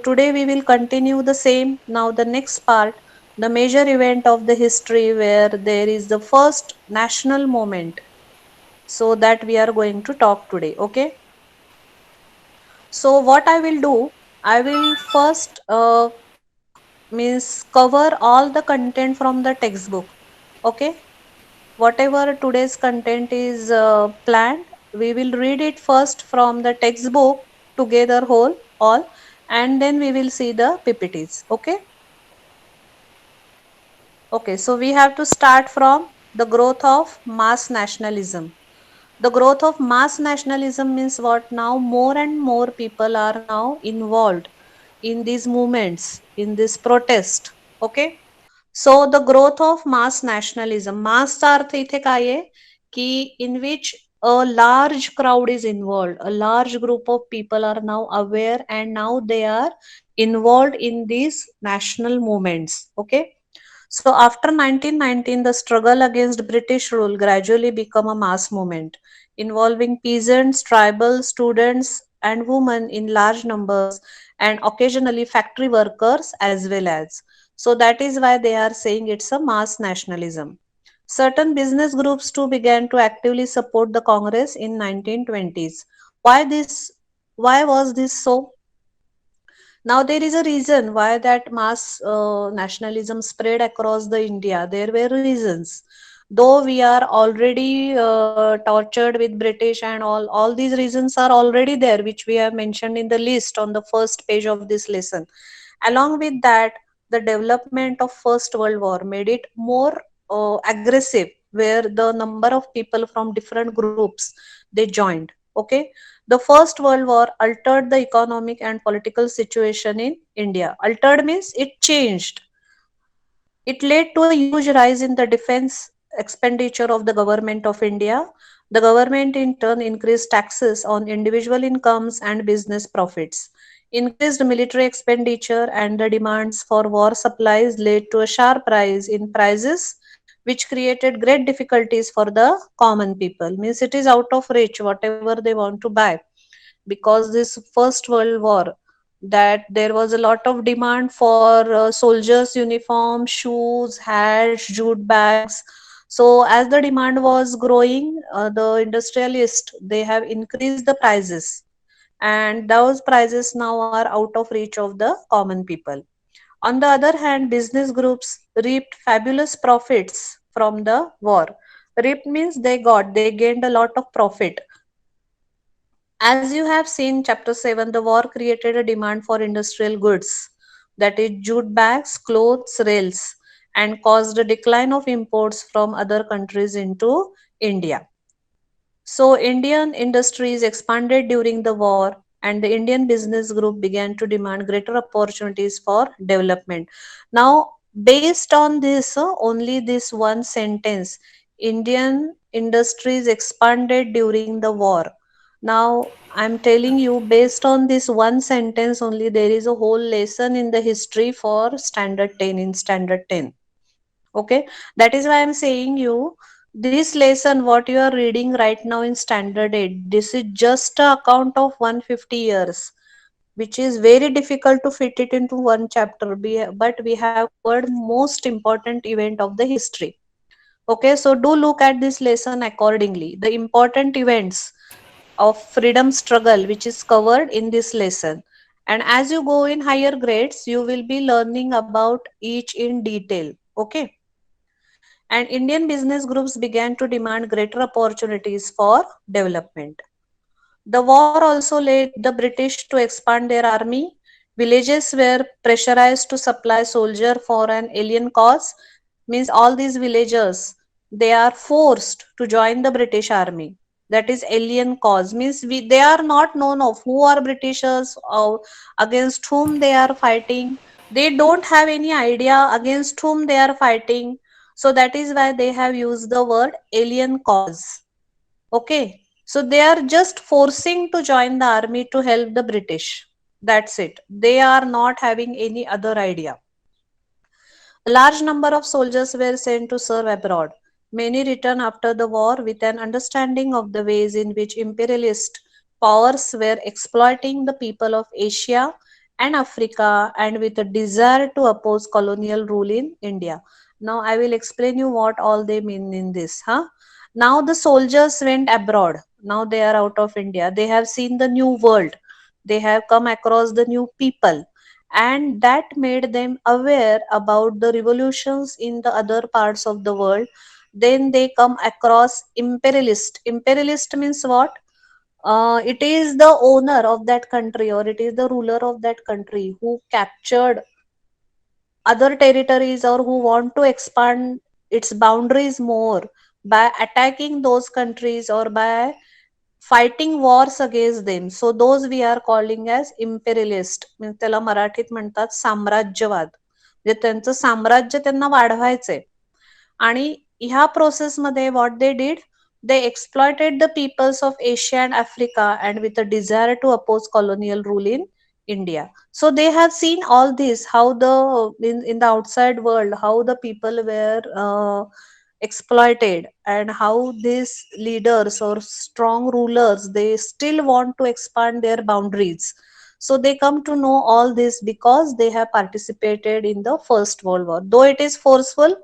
today we will continue the same. Now, the next part, the major event of the history where there is the first national moment. So, that we are going to talk today. Okay. So, what I will do, I will first means cover all the content from the textbook. Okay. Whatever today's content is planned, we will read it first from the textbook together whole all, and then we will see the ppts. Okay. Okay, so we have to start from the growth of mass nationalism. The growth of mass nationalism means what? Now more and more people are now involved in these movements, in this protest. Okay. So the growth of mass nationalism, mass चा अर्थ इथे काय आहे की in which a large crowd is involved, a large group of people are now aware and now they are involved in these national movements. Okay. So after 1919, the struggle against British rule gradually became a mass movement involving peasants, tribal students, and women in large numbers, and occasionally factory workers as well as. So that is why they are saying it's a mass nationalism. Certain business groups too began to actively support the Congress in 1920s. Why this? Why was this so? Now there is a reason why that mass nationalism spread across the India. There were reasons. Though we are already tortured with British and all these reasons are already there, which we have mentioned in the list on the first page of this lesson. Along with that, the development of First World War made it more aggressive, where the number of people from different groups they joined. Okay. The First World War altered the economic and political situation in India. Altered means it changed. It led to a huge rise in the defense expenditure of the government of India. The government in turn increased taxes on individual incomes and business profits. Increased military expenditure and the demands for war supplies led to a sharp rise in prices, which created great difficulties for the common people. Means it is out of reach whatever they want to buy, because this first world war, that there was a lot of demand for soldiers uniform, shoes, hats, jute bags. So as the demand was growing, the industrialists they have increased the prices, and those prices now are out of reach of the common people. On the other hand, business groups reaped fabulous profits from the war. Reaped means they gained a lot of profit. As you have seen, chapter 7, the war created a demand for industrial goods, that is, jute bags, clothes, rails, and caused a decline of imports from other countries into India. So, Indian industries expanded during the war, and the Indian business group began to demand greater opportunities for development. Now, based on this, only this one sentence, Indian industries expanded during the war. Now, I'm telling you, based on this one sentence only, there is a whole lesson in the history for standard 10 in standard 10. Okay, that is why I'm saying you this lesson what you are reading right now in standard 8, this is just a account of 150 years, which is very difficult to fit it into one chapter. But we have covered most important event of the history. Okay, so do look at this lesson accordingly. The important events of freedom struggle which is covered in this lesson, and as you go in higher grades you will be learning about each in detail. Okay. And Indian business groups began to demand greater opportunities for development. The war also led the British to expand their army. Villages were pressurized to supply soldiers for an alien cause. Means all these villagers they are forced to join the British army. That is alien cause. Means they are not known of who are Britishers or against whom they are fighting. They don't have any idea against whom they are fighting. So that is why they have used the word alien cause. Okay. So they are just forcing to join the army to help the British. That's it. They are not having any other idea. A large number of soldiers were sent to serve abroad. Many returned after the war with an understanding of the ways in which imperialist powers were exploiting the people of Asia and Africa, and with a desire to oppose colonial rule in India. Now I will explain you what all they mean in this. Now the soldiers went abroad. Now they are out of India. They have seen the new world. They have come across the new people, and that made them aware about the revolutions in the other parts of the world. Then they come across imperialist. Imperialist means what? It is the owner of that country, or it is the ruler of that country who captured other territories, or who want to expand its boundaries more by attacking those countries or by fighting wars against them. So those we are calling as imperialist. म्हणजे त्याला मराठीत म्हणतात साम्राज्यवाद. म्हणजे त्यांचं साम्राज्य त्यांना वाढवायचंय. आणि ह्या प्रोसेसमध्ये what they did, they exploited the peoples of Asia and Africa, and with a desire to oppose colonial rule in India. So they have seen all this, how in the outside world, how the people were exploited, and how these leaders or strong rulers, they still want to expand their boundaries. So they come to know all this because they have participated in the First World War. Though it is forceful,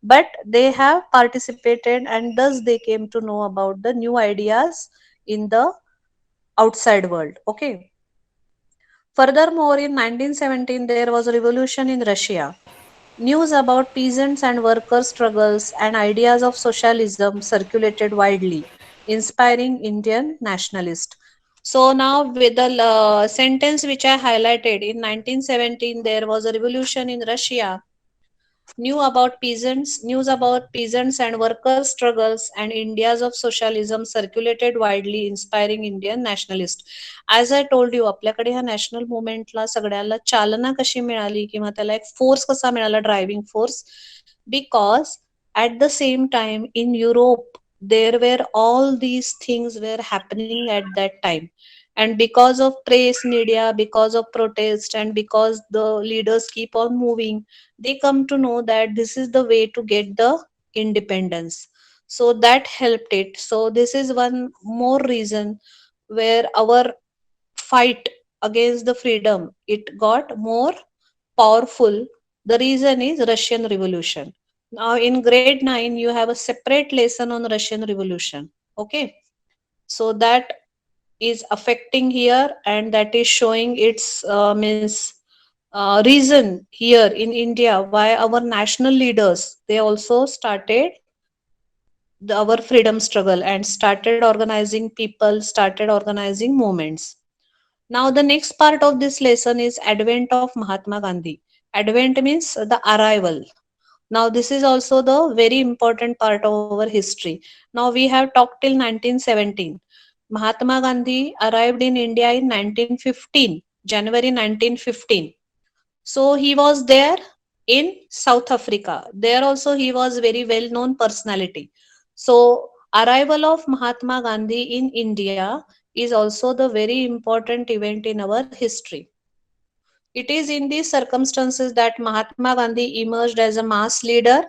but they have participated, and thus they came to know about the new ideas in the outside world. Okay. Furthermore, in 1917 there was a revolution in Russia. News about peasants and workers' struggles and ideas of socialism circulated widely, inspiring Indian nationalists. So now with the sentence which I highlighted, in 1917 there was a revolution in Russia. News about peasants and workers' struggles and Indias of socialism circulated widely, inspiring Indian nationalists. As I told you, आपल्याकडे ह्या national मुवमेंटला सगळ्याला चालना कशी मिळाली किंवा त्याला एक force कसा मिळाला, driving force, because at the same time in Europe there were all these things were happening at that time, and because of press media, because of protest, and because the leaders keep on moving, they come to know that this is the way to get the independence. So that helped it. So this is one more reason where our fight against the freedom, it got more powerful. The reason is Russian Revolution. Now in grade 9 you have a separate lesson on Russian Revolution. Okay. So that is affecting here, and that is showing its means reason here in India why our national leaders, they also started our freedom struggle and started organizing people, started organizing movements. Now the next part of this lesson is advent of Mahatma Gandhi. Advent means the arrival. Now this is also the very important part of our history. Now we have talked till 1917. Mahatma Gandhi arrived in India in 1915, January 1915. So he was there in South Africa. There also he was very well known personality. So arrival of Mahatma Gandhi in India is also the very important event in our history. It is in these circumstances that Mahatma Gandhi emerged as a mass leader.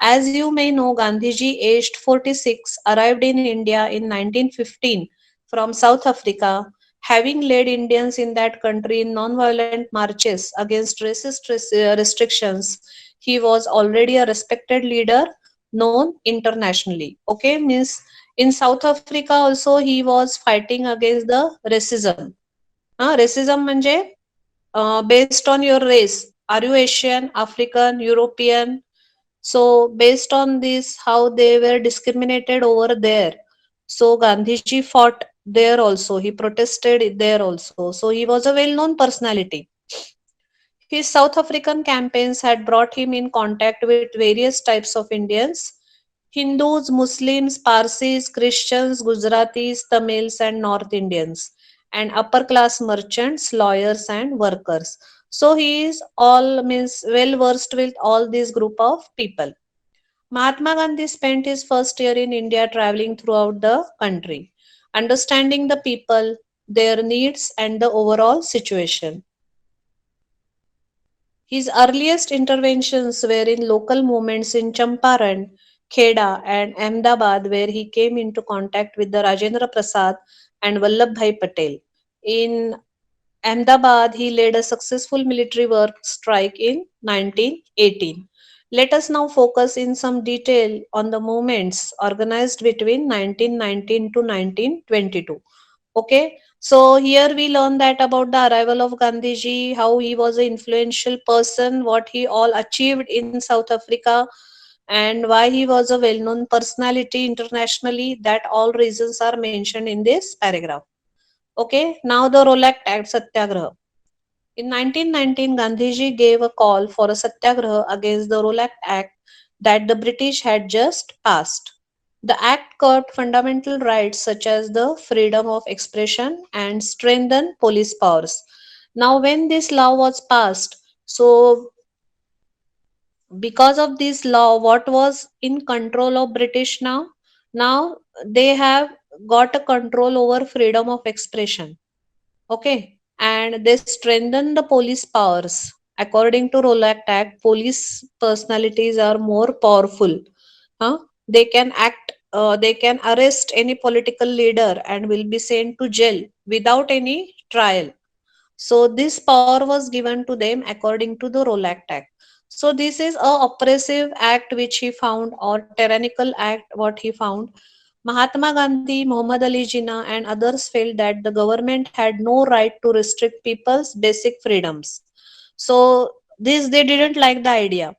As you may know, Gandhiji, aged 46, arrived in India in 1915 from South Africa, having led Indians in that country in non-violent marches against racist restrictions. He was already a respected leader known internationally. Okay, means in South Africa also he was fighting against the racism. Racism म्हणजे based on your race. Are you Asian, African, European? So, based on this, how they were discriminated over there. So, Gandhiji fought there also. He protested there also. So, he was a well known personality. His South African campaigns had brought him in contact with various types of Indians: Hindus, Muslims, Parsis, Christians, Gujaratis, Tamils, and North Indians, and upper class merchants, lawyers, and workers. So he is all means well versed with all these group of people. Mahatma Gandhi spent his first year in India traveling throughout the country, understanding the people, their needs, and the overall situation. His earliest interventions were in local movements in Champaran, Kheda, and Ahmedabad, where he came into contact with the Rajendra Prasad and Vallabhbhai Patel. In Ahmedabad, he led a successful military work strike in 1918. Let us now focus in some detail on the movements organized between 1919 to 1922. Okay, so here we learn that about the arrival of Gandhiji, how he was an influential person, what he all achieved in South Africa, and why he was a well known personality internationally. That all reasons are mentioned in this paragraph. Okay, now the Rolak Act Satyagraha. In 1919, Gandhiji gave a call for a satyagraha against the Rolak Act that the British had just passed. The act curbed fundamental rights such as the freedom of expression and strengthened police powers. Now, when this law was passed, so because of this law, what was in control of British now? Now they have got a control over freedom of expression. Okay, and they strengthen the police powers. According to Rolak Act, police personalities are more powerful. Huh? They can act, they can arrest any political leader and will be sent to jail without any trial. So this power was given to them according to the Rolak Act. So this is a oppressive act which he found, or tyrannical act what he found. Mahatma Gandhi, Muhammad Ali Jinnah, and others felt that the government had no right to restrict people's basic freedoms. So this they didn't like the idea.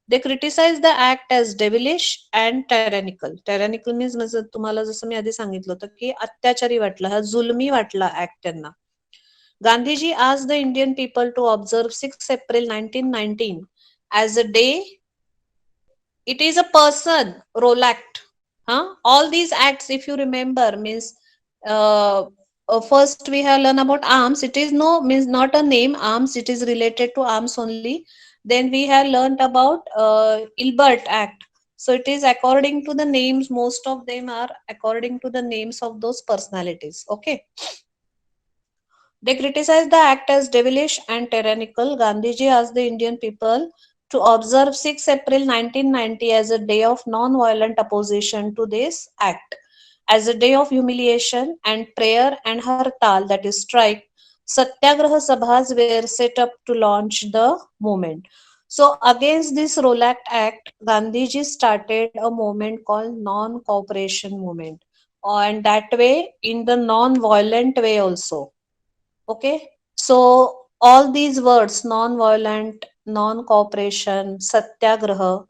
They criticized the act as devilish and tyrannical. Tyrannical means म्हणजे तुम्हाला जसं मी आधी सांगितलं होतं की अत्याचारी वाटला, हा जुलमी वाटला ऍक्ट त्यांना. Gandhiji asked the Indian people to observe 6 April 1919 as a day. It is a person, Rolact. Huh? All these acts, if you remember, means uh, first we have learned about arms. It is no means not a name arms. It is related to arms only. Then we have learned about Ilbert Act. So it is according to the names. Most of them are according to the names of those personalities. Okay. They criticized the act as devilish and tyrannical. Gandhiji asked the Indian people to observe 6 April 1990 as a day of non-violent opposition to this act, as a day of humiliation and prayer and hartal, that is strike. Satyagraha sabhas were set up to launch the movement. So against this Rolak Act, Gandhiji started a movement called non-cooperation movement, and that way in the non-violent way also. Okay, so all these words non-violent, non-cooperation, satyagraha,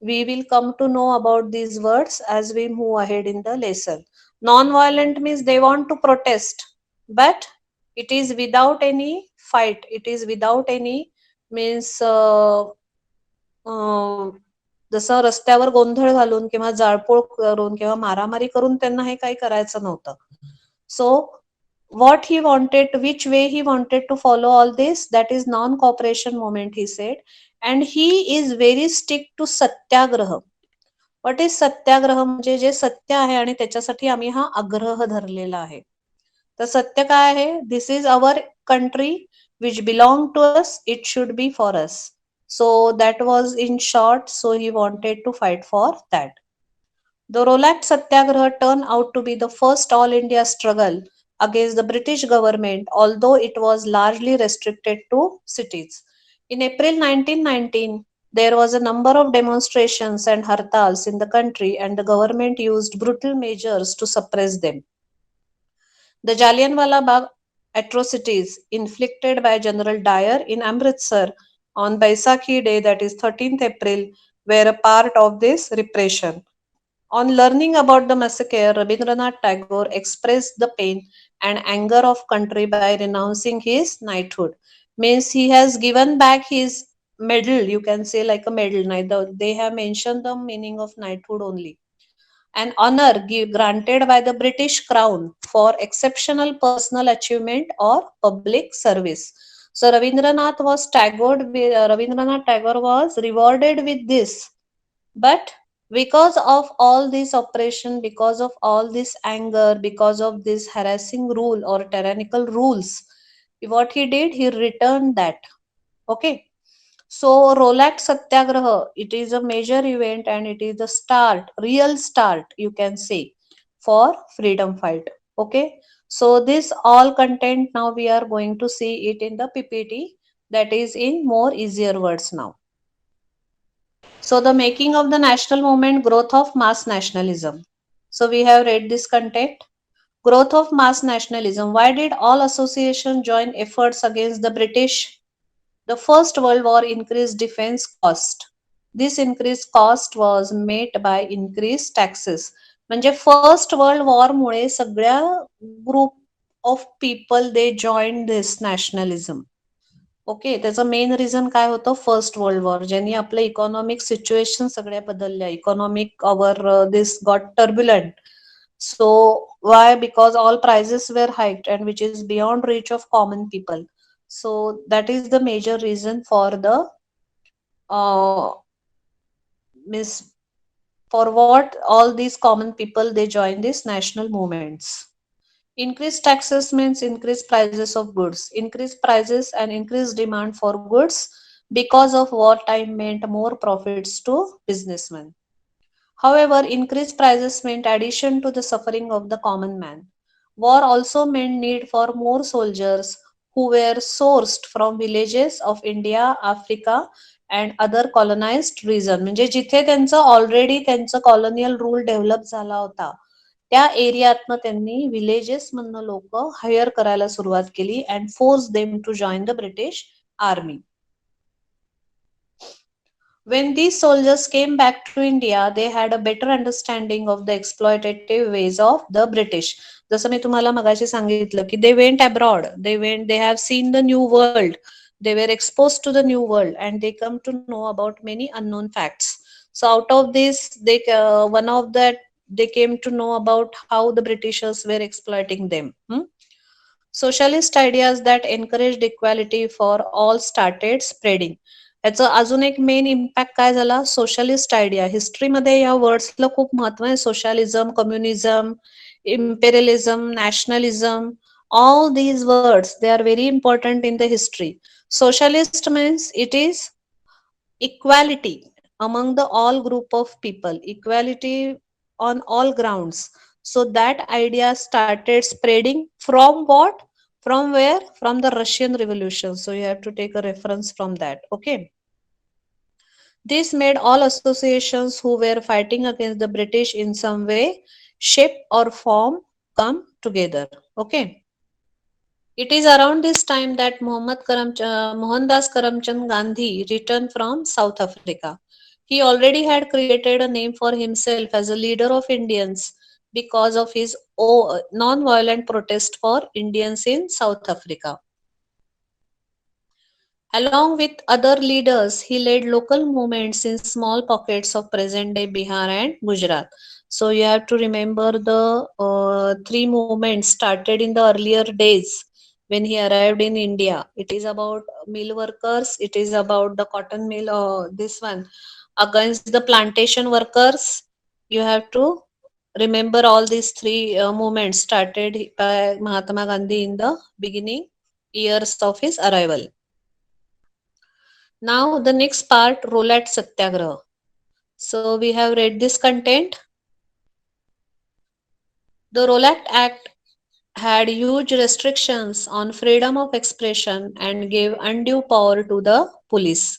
we will come to know about these words as we move ahead in the lesson. Non-violent means they want to protest, but it is without any fight. It is without any means अं, जसं रस्त्यावर गोंधळ घालून किंवा जाळपोळ करून किंवा मारामारी करून त्यांना हे काही करायचं नव्हतं. सो what he wanted, which way he wanted to follow all this, that is non cooperation movement, he said. And he is very stick to satyagraha. What is सत्याग्रह म्हणजे जे सत्य आहे आणि त्याच्यासाठी आम्ही हा आग्रह धरलेला आहे. तर सत्य काय आहे? This is our country which belong to us, it should be for us. So that was in short, so he wanted to fight for that. The Rolak Satyagraha turned out to be the first all India struggle against the British government, although it was largely restricted to cities. In April 1919, there was a number of demonstrations and hartals in the country, and the government used brutal measures to suppress them. The Jallianwala Bagh atrocities inflicted by General Dyer in Amritsar on Baisakhi Day, that is 13th April, were a part of this repression. On learning about the massacre, Rabindranath Tagore expressed the pain and anger of country by renouncing his knighthood. Means he has given back his medal, you can say like a medal. Neither they have mentioned the meaning of knighthood only. An honor granted by the British Crown for exceptional personal achievement or public service. So Rabindranath Tagore was rewarded with this, but because of all this oppression, because of all this anger, because of this harassing rule or tyrannical rules, what he did, he returned that. Okay. So Rolak Satyagraha, it is a major event and it is the start, real start, you can say, for freedom fight. Okay. So this all content now we are going to see it in the PPT, that is in more easier words now. So the making of the national movement, growth of mass nationalism. So we have read this content. Growth of mass nationalism. Why did all associations join efforts against the British? The First World War increased defense cost. This increased cost was met by increased taxes. म्हणजे first world war मुळे सगळ्या group of people they join this nationalism. Okay, त्याचं main reason काय होतं? First world war, ज्यांनी आपलं economic situation सगळ्या बदलल्या. Economic our this got turbulent. So why? Because all prices were hiked and which is beyond reach of common people. So that is the major reason for the uh, miss for what all these common people they join these national movements. Increased taxes means increased prices of goods. Increased prices and increased demand for goods because of wartime meant more profits to businessmen. However, increased prices meant addition to the suffering of the common man. War also meant need for more soldiers who were sourced from villages of India, Africa and other colonized region. म्हणजे जिथे त्यांचं already त्यांचं colonial rule develop झाला होता त्या एरियातनं त्यांनी villages मधनं लोक हायर करायला सुरुवात केली and force them to join the British army. When these soldiers came back to India, they had a better understanding of the exploitative ways of the British. जसं मी तुम्हाला मगाशी सांगितलं की they went abroad, they have seen the new world, they were exposed to the new world and they come to know about many unknown facts. So out of this, one of that they came to know about how the Britishers were exploiting them. Socialist ideas that encouraged equality for all started spreading. याचं अजून एक main impact काय झाला? Socialist idea. हिस्ट्रीमध्ये या वर्ड्सला खूप महत्व आहे. Socialism, communism, imperialism, nationalism, all these words they are very important in the history. Socialist means it is equality among the all group of people, equality on all grounds. So that idea started spreading from what? From where? From the Russian Revolution. So you have to take a reference from that. Okay. This made all associations who were fighting against the British in some way, shape or form come together. Okay. It is around this time that Mohandas Karamchand Gandhi returned from South Africa. He already had created a name for himself as a leader of Indians because of his non-violent protest for Indians in South Africa. Along with other leaders, he led local movements in small pockets of present day Bihar and Gujarat. So you have to remember the three movements started in the earlier days when he arrived in India. It is about mill workers, it is about the cotton mill, this one against the plantation workers. You have to remember all these three movements started by Mahatma Gandhi in the beginning years of his arrival. Now the next part, Rolat Satyagraha. So we have read this content. The Rolat Act had huge restrictions on freedom of expression and gave undue power to the police.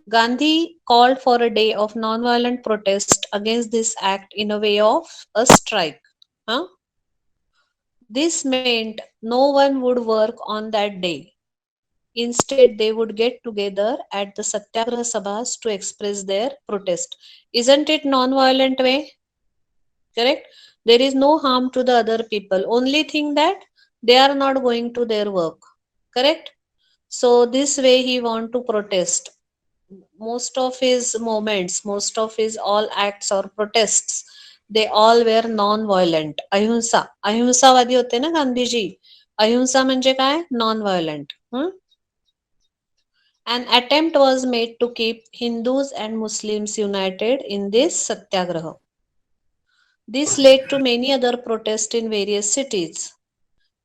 Gandhi called for a day of non-violent protest against this act in a way of a strike. Huh? This meant no one would work on that day. Instead, they would get together at the Satyagraha Sabhas to express their protest. Isn't it non-violent way? Correct? There is no harm to the other people. Only thing that they are not going to their work. Correct? So this way he want to protest. Most of his moments, most of his all acts or protests, they all were non-violent. अहिंसा. अहिंसावादी होते ना गांधीजी. अहिंसा म्हणजे काय? Non-violent. An attempt was made to keep Hindus and Muslims united in this satyagraha. This led to many other protests in various cities.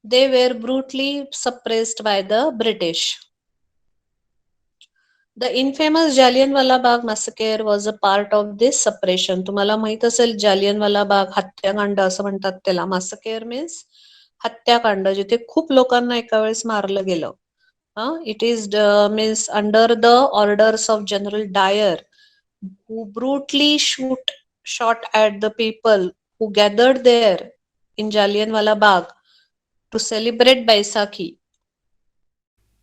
They were brutally suppressed by the British. The infamous Jallianwala Bagh massacre was a part of this suppression. तुम्हाला माहित असेल Jallianwala Bagh हत्याकांड असं म्हणतात त्याला. Massacre means हत्याकांड, जिथे खूप लोकांना एका वेळेस मारलं गेलं. It is means under the orders of general Dyer, who brutally shot at the people who gathered there in Jallianwala Bagh to celebrate Baisakhi.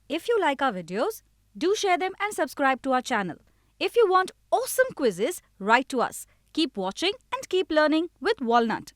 If you like our videos, do share them and subscribe to our channel. If you want awesome quizzes, write to us. Keep watching and keep learning with Walnut.